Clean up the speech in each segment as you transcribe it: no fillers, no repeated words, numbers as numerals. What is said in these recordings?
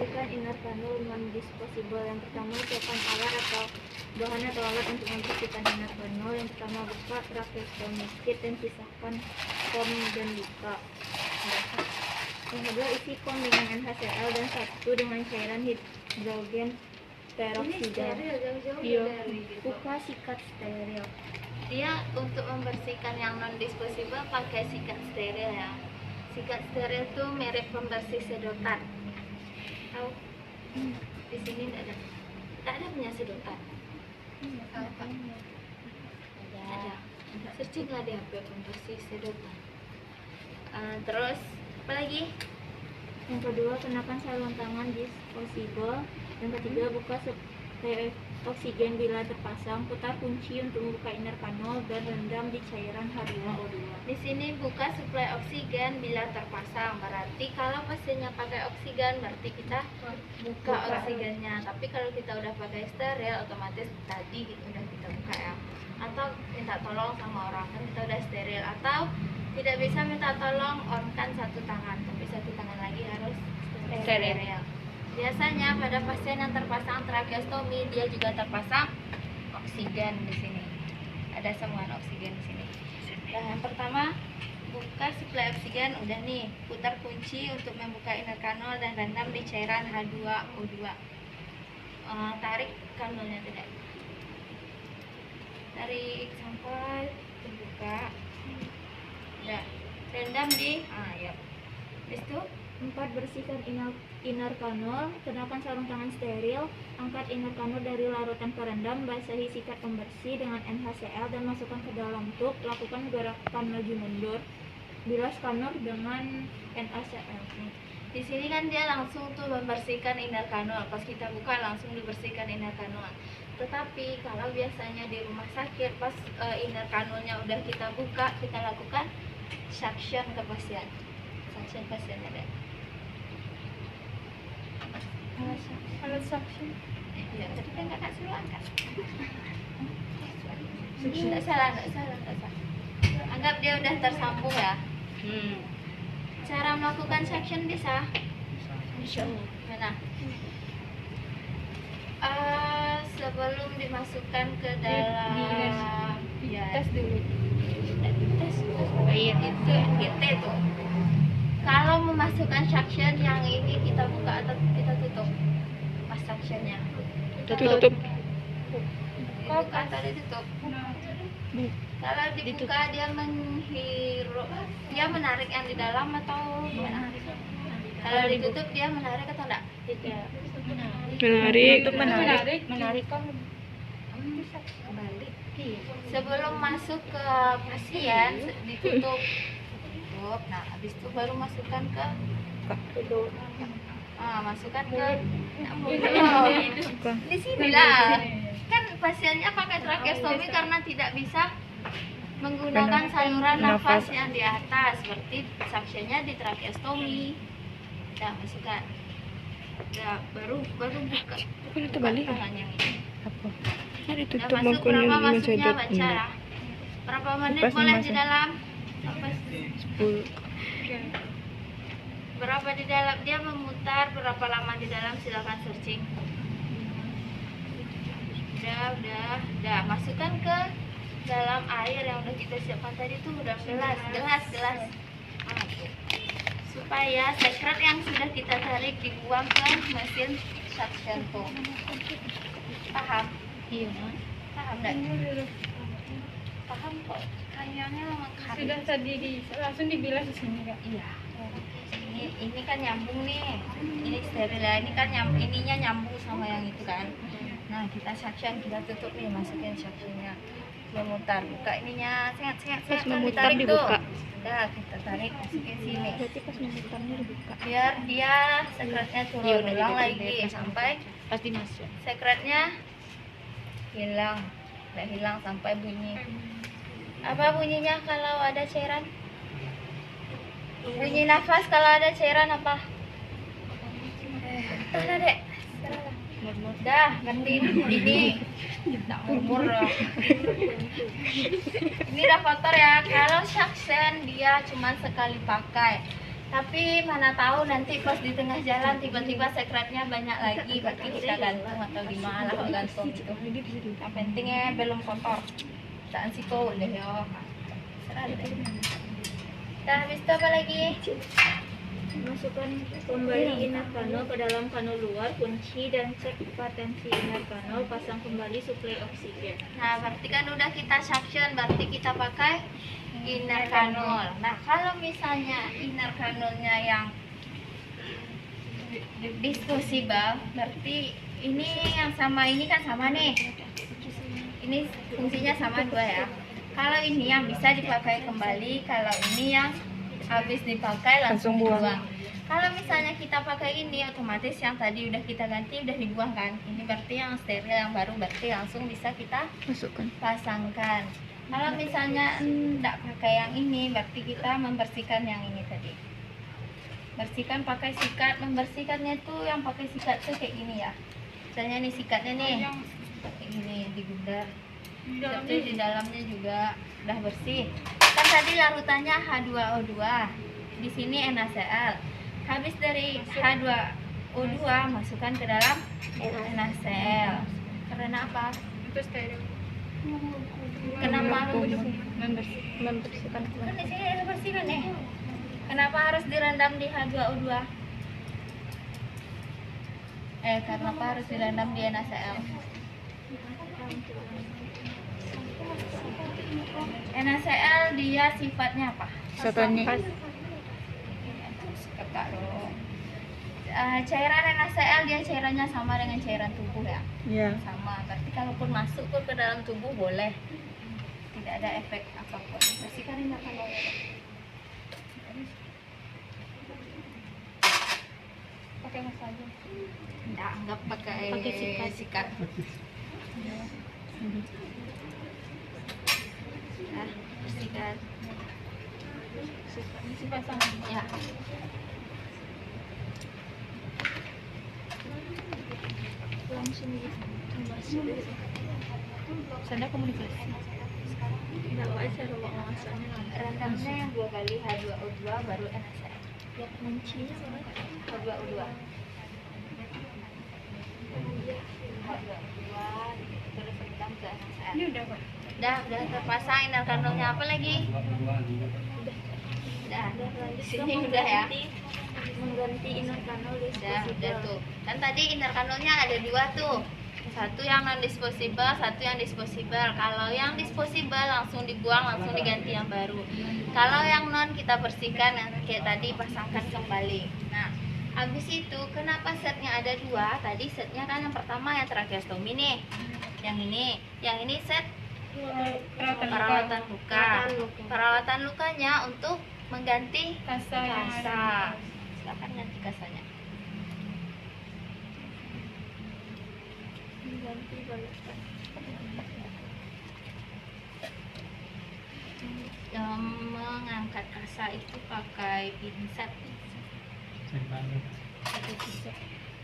Membersihkan inner kanul non-disposable. Yang pertama, siapkan alat atau bahan atau alat untuk membersihkan inner kanul. Yang pertama, buka tracheostomy kit dan pisahkan foam dan luka. Yang kedua, isi foam dengan NaCl dan satu dengan cairan hidrogen peroksida. Iya, buka sikat steril. Dia untuk membersihkan yang non disposable pakai sikat steril ya. Sikat steril itu merek pembersih sedotan. Tahu? Di sini tidak ada punya sedotan. Ada. Searchinglah di HP pembersih sedotan. Terus apa lagi? Yang kedua, kenakan sarung tangan disposable. Yang ketiga, buka suplai oksigen bila terpasang. Putar kunci untuk membuka inner kanul dan rendam di cairan H2O2. Di sini buka suplai oksigen bila terpasang. Berarti kalau pasiennya pakai oksigen, berarti kita buka oksigennya. Tapi kalau kita udah pakai steril, otomatis tadi udah kita buka ya. Atau minta tolong sama orang, kan kita udah steril. Atau tidak bisa minta tolong, on-kan satu tangan, tapi satu tangan lagi harus steril. Biasanya pada pasien yang terpasang tracheostomy, dia juga terpasang oksigen di sini. Ada sambungan oksigen di sini. Nah, yang pertama, buka suplai oksigen udah nih. Putar kunci untuk membuka inner kanul dan rendam di cairan H2O2. Tarik kanulnya tidak. Tarik sampai terbuka. Udah. Rendam di ya. Habis itu 4. Bersihkan inner kanul. Kenakan sarung tangan steril. Angkat inner kanul dari larutan perendam. Basahi sikat pembersih dengan NaCl dan masukkan ke dalam tub. Lakukan gerakan maju mundur. Bilas kanul dengan NaCl. Di sini kan dia langsung tuh membersihkan inner kanul. Pas kita buka langsung dibersihkan inner kanul. Tetapi kalau biasanya di rumah sakit pas inner kanulnya udah kita buka, kita lakukan suction ke pasien. Suction pasiennya deh. Alat suction. Iya, tadi kan kakak suruh angkat. Tidak salah. Anggap dia udah tersambung ya. Cara melakukan suction bisa? Mana? Sebelum dimasukkan ke dalam Tes dulu. tes itu NGT tuh. Kalau memasukkan suction yang ini kita buka atau kita tutup pas suctionnya? Tutup. Buka atau ditutup? Kalau dibuka dia menghirup, dia menarik yang di dalam atau menarik? Kalau ditutup dia menarik atau enggak? Tidak. Menarik kan Balik. Sebelum masuk ke pasien ditutup. Nah, habis itu baru masukkan ke masukkan ke di sini lah. Kan pasiennya pakai tracheostomy karena tidak bisa menggunakan saluran nafas yang di atas, seperti suctionnya di tracheostomy. Nah, masukkan. Nah, baru buka. Bukan itu balik ya? Tangan yang ini. Apa? Ada Udah tutup masuk mangkon berapa yang masuknya masuk baca ya? Berapa menit Pas boleh di masuk. dalam? Sampai 10. berapa di dalam, dia memutar berapa lama di dalam, silakan searching. Udah masukkan ke dalam air yang udah kita siapkan tadi tuh, udah gelas supaya sekret yang sudah kita tarik dibuang ke mesin suction tuh. Paham? Iya. Paham enggak? Paham kok, kayaknya Sudah tadi langsung dibilas di sini Kak. iya. Ini kan nyambung nih, ini steril ya, ini kan ininya nyambung sama yang itu kan. Nah, kita suction, kita tutup nih, masukin suctionnya, memutar, buka ininya, sengat, Pas memutar tarik dibuka. tuh. Udah, kita tarik, masukin sini, Berarti pas memutarnya dibuka. biar dia sekretnya Iya, turun, udah ulang gitu, lagi pas sampai Pasti masuk. sekretnya hilang, udah hilang sampai bunyi. Apa bunyinya kalau ada cairan? Bunyi nafas kalau ada cairan apa? Udah dek. Dah, ngerti ini. Tak umur loh. Ini udah kotor ya. Kalau suction dia cuma sekali pakai. Tapi mana tahu nanti pas di tengah jalan tiba-tiba sekretnya banyak lagi, berarti kita gantung atau gimana kalau gantung itu. Yang pentingnya belum kotor. Jangan siko deh yo. Serah deh. Dah habis itu apa lagi? Masukkan kembali inner kanul ke dalam kanul luar, kunci dan cek potensi inner kanul, pasang kembali suplai oksigen. Nah, berarti kan udah kita suction, berarti kita pakai inner kanul. Nah, kalau misalnya inner kanulnya yang disposable, berarti ini yang sama ini kan sama nih. Ini fungsinya sama dua ya. Kalau ini yang bisa dipakai kembali, kalau ini yang habis dipakai langsung buang. Kalau misalnya kita pakai ini, otomatis yang tadi udah kita ganti udah dibuang kan. Ini berarti yang steril, yang baru berarti langsung bisa kita Masukkan. pasangkan. Kalau misalnya enggak pakai yang ini, berarti kita membersihkan yang ini tadi. Bersihkan pakai sikat. Membersihkannya tuh yang pakai sikat tuh kayak gini ya. Misalnya nih sikatnya nih, kayak gini digundar. Tapi di dalamnya juga udah bersih. Kan tadi larutannya H2O2. Di sini NaCl. Habis dari H2O2 masukkan ke dalam NaCl. Karena apa? Itu steril. Kenapa? Membersihkan Kan di sini ada bersihkan nih. Kenapa harus direndam di H2O2? Kenapa harus direndam di NaCl? NaCl dia sifatnya apa? Satunya. Kakak dong. Cairan NaCl dia cairannya sama dengan cairan tubuh ya. Ya. Sama. Berarti kalaupun masuk ke dalam tubuh boleh. Tidak ada efek apapun. Bersihkan ini akan pakai apa aja? Enggak, anggap pakai sikat. Nah, bersihkan. Isi pasang. Ya. Langsung masuk. Sana komunikasi. Tahu aja kalau pengawasannya nanti. Rendamnya yang 2 kali H2O2 baru NaCl. Ya kuncinya sama. H2O2. H2O2 terus rendam ke NaCl. Ini udah Pak. Udah terpasang inner kanulnya. Apa lagi? Udah. Di sini udah ya. Mengganti inner kanul Udah tuh. Kan tadi inner kanulnya ada 2 tuh. Satu yang non disposable, satu yang disposable. Kalau yang disposable langsung dibuang, langsung diganti yang baru. Kalau yang non kita bersihkan, kayak tadi pasangkan kembali. Nah, habis itu kenapa setnya ada 2? Tadi setnya kan yang pertama yang tracheostomy nih. Yang ini set perawatan luka. Perawatan lukanya untuk mengganti kasa yang ada. kasa. Silakan ganti kasanya. Mengganti balasan. Mengangkat kasa itu pakai pinset.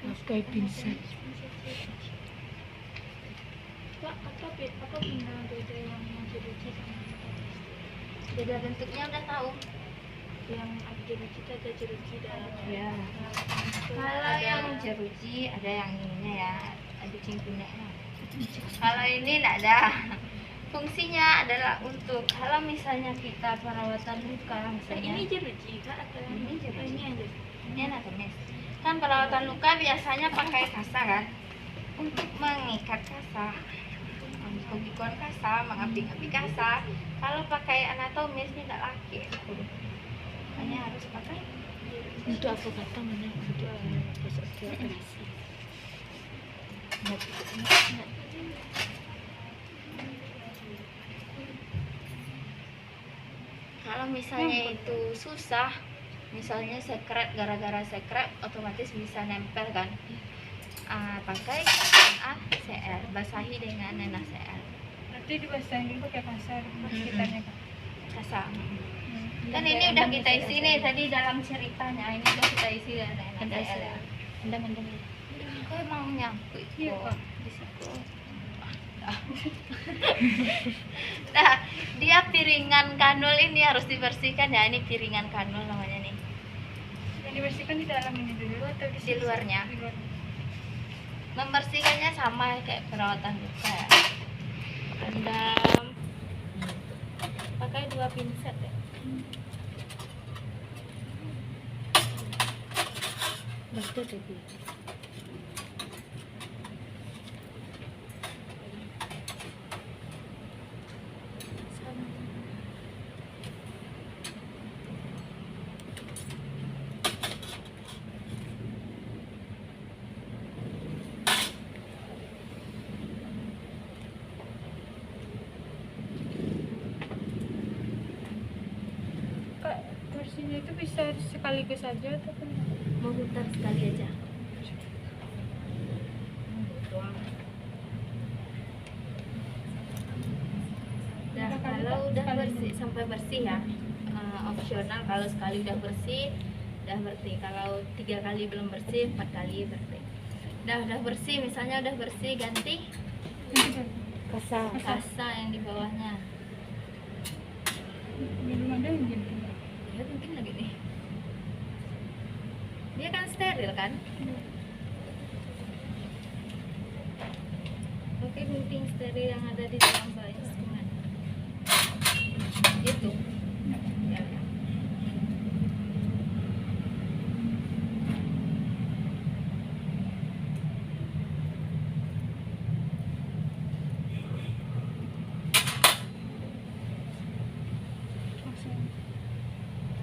Pakai pinset. Pak, apa benda beda yang jeruji sama yang tadi? Beda bentuknya udah tahu. Yang jeruji itu ada jeruji dalam. Ya. Kalau yang jeruji ada yang ininya ya, ada cingkungnya. Kalau ini enggak ada. Fungsinya adalah untuk kalau misalnya kita perawatan luka, misalnya Ini jeruji Kak atau Ini jeruji. Ini aja. ini anatomis. Kan perawatan luka biasanya pakai kasa kan? Untuk mengikat kasa, menggugurkan kasa, mengapi-api kasa. Kalau pakai anatomis ini tidak laki. Makanya harus pakai. Untuk apa kata mana? Untuk pasal operasi. Kalau misalnya itu susah, misalnya sekret, gara-gara sekret otomatis bisa nempel kan. Pakai NaCl, basahi dengan NaCl. Nanti dibasahin dulu pakai pasar sekitarnya Kak. Kasa. Kan ini udah kita isi nih tadi dalam ceritanya, ini udah kita isi dengan NaCl. Anda mendem. Kok emang nyangkut Iya, kok Kak. di situ. Nah, dia piringan kanul ini harus dibersihkan ya. Ini piringan kanul namanya nih. Dibersihkan di dalam ini dulu atau Di luarnya. Di luar. Membersihkannya sama kayak perawatan luka ya. Rendam pakai 2 pinset ya. Betul tadi. Kak, bersihnya itu bisa sekaligus saja atau kan? Memutar sekali aja. Nah, kalau udah bersih sampai bersih ya, opsional kalau sekali udah bersih, udah bersih. Kalau 3 kali belum bersih, 4 kali bersih. Udah bersih, misalnya udah bersih, ganti Kasa. kasa yang di bawahnya. Belum ada yang gitu. Ya mungkin lagi nih. Dia kan steril kan? Pakai gunting steril yang ada di dalam bak instrumen. Gitu. Ya, ya.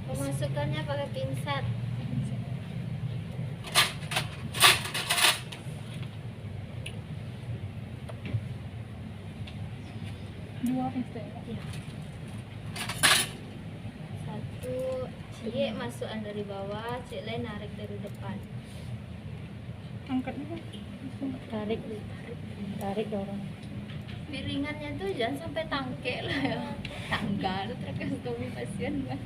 Pemasukannya pakai pinset. Dua pinset. Ya. Satu cie masukan dari bawah, cie lain narik dari depan. Angkatnya kan? Tarik. Tarik dorong. Piringannya tuh jangan sampai tangke lah ya. Tanggal tergantung pasien kan.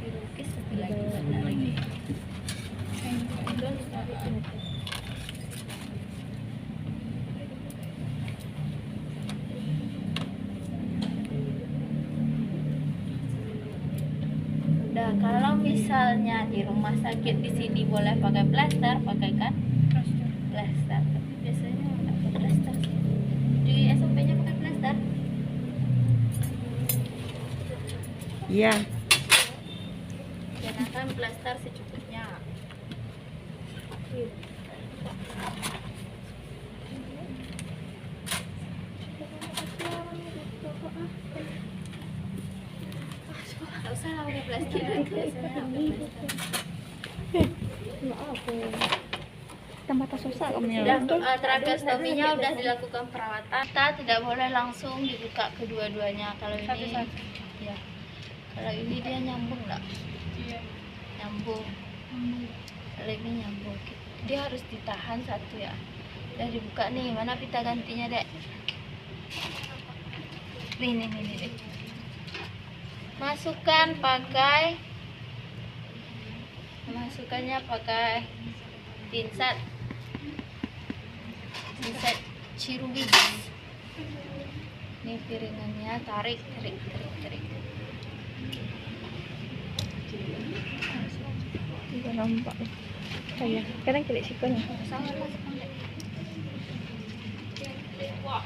Lukis satu lagi warna lagi. Udah, kalau misalnya di rumah sakit di sini boleh pakai plester, pakaikan plester. Tapi biasanya nggak pakai plester sih. Di SMP-nya pakai plester. Iya. Gunakan plester secukupnya. Gak usah lah pakai plester. Biasanya pakai plester. Tambah susah kamu Sudah tracheostominya udah dilakukan perawatan. Kita tidak boleh langsung dibuka kedua-duanya. Kalau ini, Satu-satu. ya. Kalau ini dia nyambung nggak? Iya. Nyambung. Kalau ini nyambung. Dia harus ditahan satu ya. Udah dibuka nih. Mana pita gantinya dek? Nih. Masukkan pakai. Masukannya pakai pinset chirurgis. Ini piringannya, tarik. Tidak nampak. Saya sekarang klik sikonya. Sangat masukkan deh. Wah.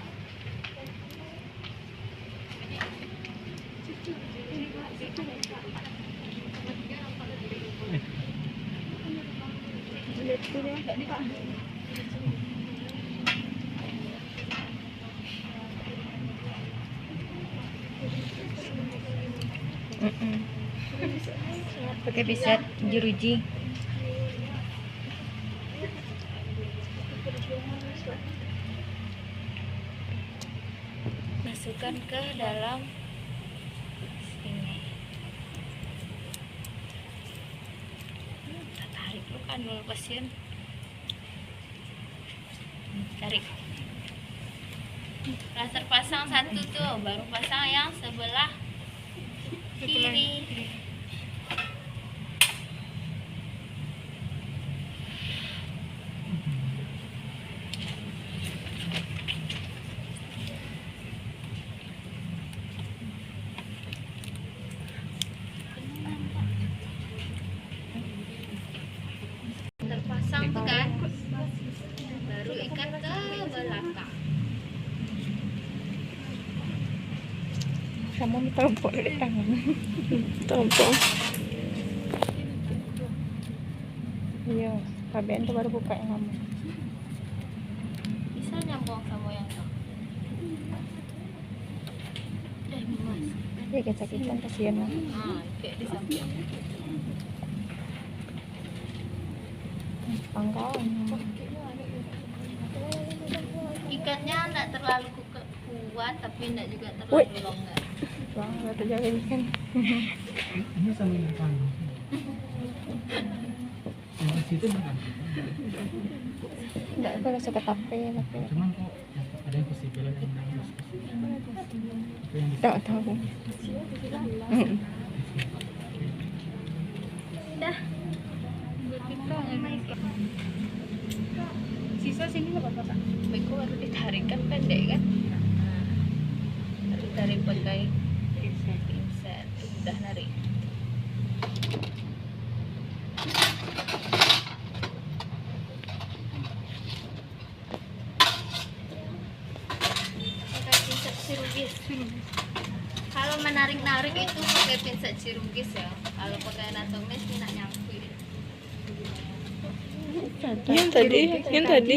Pakai pisat jeruji. Masukkan ke dalam sini. Kita tarik dulu kan dulu pasien. Tarik. Udah terpasang satu tuh, baru pasang yang sebelah kiri. belakang. Kamu tampok di tangan. Tampok. Iya, KBN tuh baru buka yang kamu. Bisa nyambung sama yang itu. Mas. Ya kesakitan kasihan lah. Kayak di samping. Pangkalan. Ikatnya enggak terlalu kuat tapi enggak juga Wih. terlalu longgar. Wah, nggak terjadi kan. Ini sama yang panas. Yang di situ bukan. Enggak, aku rasa ketape tapi Cuman kok ada yang possible yang harus itu yang enggak tahu. Dah. Sisa sini nggak apa-apa Kak? Beko baru ditarik kan pendek kan? Baru ditarik pakai pinset. Udah narik. Pakai pinset chirurgis. Kalau menarik-narik itu pakai pinset chirurgis ya. Kalau pakai anatomis tidak nyangkut. Yang tadi.